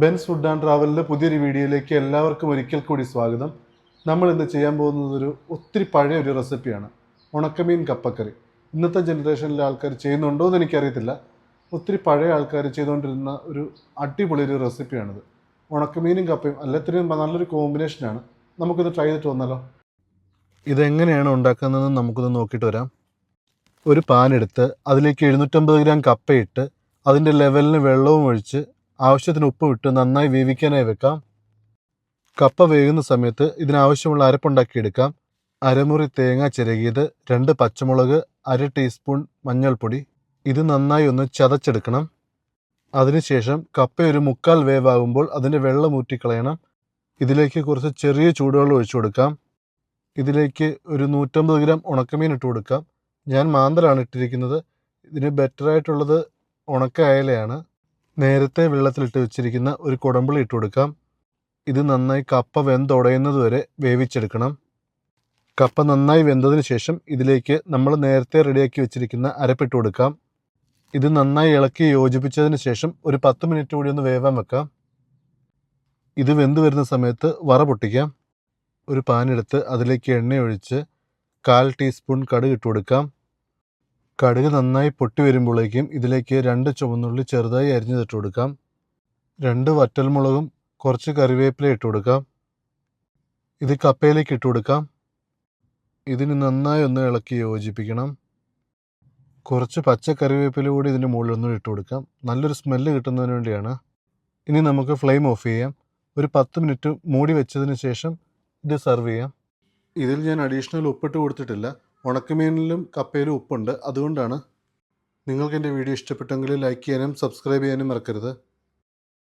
Benz food and ട്രാവലിൻ്റെ പുതിയൊരു വീഡിയോയിലേക്ക് എല്ലാവർക്കും ഒരിക്കൽ കൂടി സ്വാഗതം. നമ്മൾ ഇന്ന് ചെയ്യാൻ പോകുന്നത് ഒത്തിരി പഴയ ഒരു റെസിപ്പിയാണ്, ഉണക്കമീൻ കപ്പക്കറി. ഇന്നത്തെ ജനറേഷനിലെ ആൾക്കാർ ചെയ്യുന്നുണ്ടോ എന്ന് എനിക്കറിയത്തില്ല. ഒത്തിരി പഴയ ആൾക്കാർ ചെയ്തുകൊണ്ടിരുന്ന ഒരു അടിപൊളി ഒരു റെസിപ്പിയാണിത്. ഉണക്കമീനും കപ്പയും എല്ലാത്തിനും നല്ലൊരു കോമ്പിനേഷനാണ്. നമുക്കിത് ട്രൈ ചെയ്തിട്ട് വന്നാലോ? ഇതെങ്ങനെയാണ് ഉണ്ടാക്കുന്നതെന്ന് നമുക്കൊന്ന് നോക്കിയിട്ട് വരാം. ഒരു പാൻ എടുത്ത് അതിലേക്ക് 750 ഗ്രാം കപ്പയിട്ട് അതിൻ്റെ ലെവലിന് വെള്ളവും ഒഴിച്ച് ആവശ്യത്തിന് ഉപ്പും ഇട്ട് നന്നായി വേവിക്കാനായി വെക്കാം. കപ്പ വേകുന്ന സമയത്ത് ഇതിനാവശ്യമുള്ള അരപ്പുണ്ടാക്കിയെടുക്കാം. അരമുറി തേങ്ങ ചിരകിയത്, 2 പച്ചമുളക്, 1/2 ടീസ്പൂൺ മഞ്ഞൾപ്പൊടി. ഇത് നന്നായി ഒന്ന് ചതച്ചെടുക്കണം. അതിനുശേഷം കപ്പ ഒരു 3/4 വേവാകുമ്പോൾ അതിൻ്റെ വെള്ളം ഊറ്റിക്കളയണം. ഇതിലേക്ക് കുറച്ച് ചെറിയ ചൂടുവെള്ളം ഒഴിച്ചു കൊടുക്കാം. ഇതിലേക്ക് ഒരു 150 ഗ്രാം ഉണക്കമീൻ ഇട്ട് കൊടുക്കാം. ഞാൻ മാന്തലാണ് ഇട്ടിരിക്കുന്നത്. ഇതിന് ബെറ്ററായിട്ടുള്ളത് ഉണക്ക അയലയാണ്. നേരത്തെ വെള്ളത്തിലിട്ട് വെച്ചിരിക്കുന്ന ഒരു കുടംപുളി ഇട്ട് കൊടുക്കാം. ഇത് നന്നായി കപ്പ വെന്തുടയുന്നത് വരെ വേവിച്ചെടുക്കണം. കപ്പ നന്നായി വെന്തതിന് ശേഷം ഇതിലേക്ക് നമ്മൾ നേരത്തെ റെഡിയാക്കി വെച്ചിരിക്കുന്ന അരപ്പിട്ട് കൊടുക്കാം. ഇത് നന്നായി ഇളക്കി യോജിപ്പിച്ചതിന് ശേഷം ഒരു 10 മിനിറ്റ് കൂടി ഒന്ന് വേവാൻ വെക്കാം. ഇത് വെന്ത് വരുന്ന സമയത്ത് വറ പൊട്ടിക്കാം. ഒരു പാനെടുത്ത് അതിലേക്ക് എണ്ണ ഒഴിച്ച് 1/4 ടീസ്പൂൺ കടുക് ഇട്ട് കൊടുക്കാം. കടുക് നന്നായി പൊട്ടി വരുമ്പോഴേക്കും ഇതിലേക്ക് 2 ചുവന്നുള്ളി ചെറുതായി അരിഞ്ഞിട്ട് കൊടുക്കാം. 2 വറ്റൽമുളകും കുറച്ച് കറിവേപ്പില ഇട്ട് കൊടുക്കാം. ഇത് കപ്പയിലേക്ക് ഇട്ട് കൊടുക്കാം. ഇതിന് നന്നായി ഒന്ന് ഇളക്കി യോജിപ്പിക്കണം. കുറച്ച് പച്ച കറിവേപ്പില കൂടി ഇതിൻ്റെ മുകളിൽ ഒന്ന് ഇട്ട് കൊടുക്കാം. നല്ലൊരു സ്മെല്ല് കിട്ടുന്നതിന് വേണ്ടിയാണ്. ഇനി നമുക്ക് ഫ്ലെയിം ഓഫ് ചെയ്യാം. ഒരു 10 മിനിറ്റ് മൂടി വെച്ചതിന് ശേഷം ഇത് സെർവ് ചെയ്യാം. ഇതിൽ ഞാൻ അഡീഷണൽ ഉപ്പിട്ട് കൊടുത്തിട്ടില്ല. ഉണക്കമീനിലും കപ്പയിലും ഉപ്പുണ്ട്, അതുകൊണ്ടാണ്. നിങ്ങൾക്ക് എൻ്റെ വീഡിയോ ഇഷ്ടപ്പെട്ടെങ്കിൽ ലൈക്ക് ചെയ്യാനും സബ്സ്ക്രൈബ് ചെയ്യാനും മറക്കരുത്.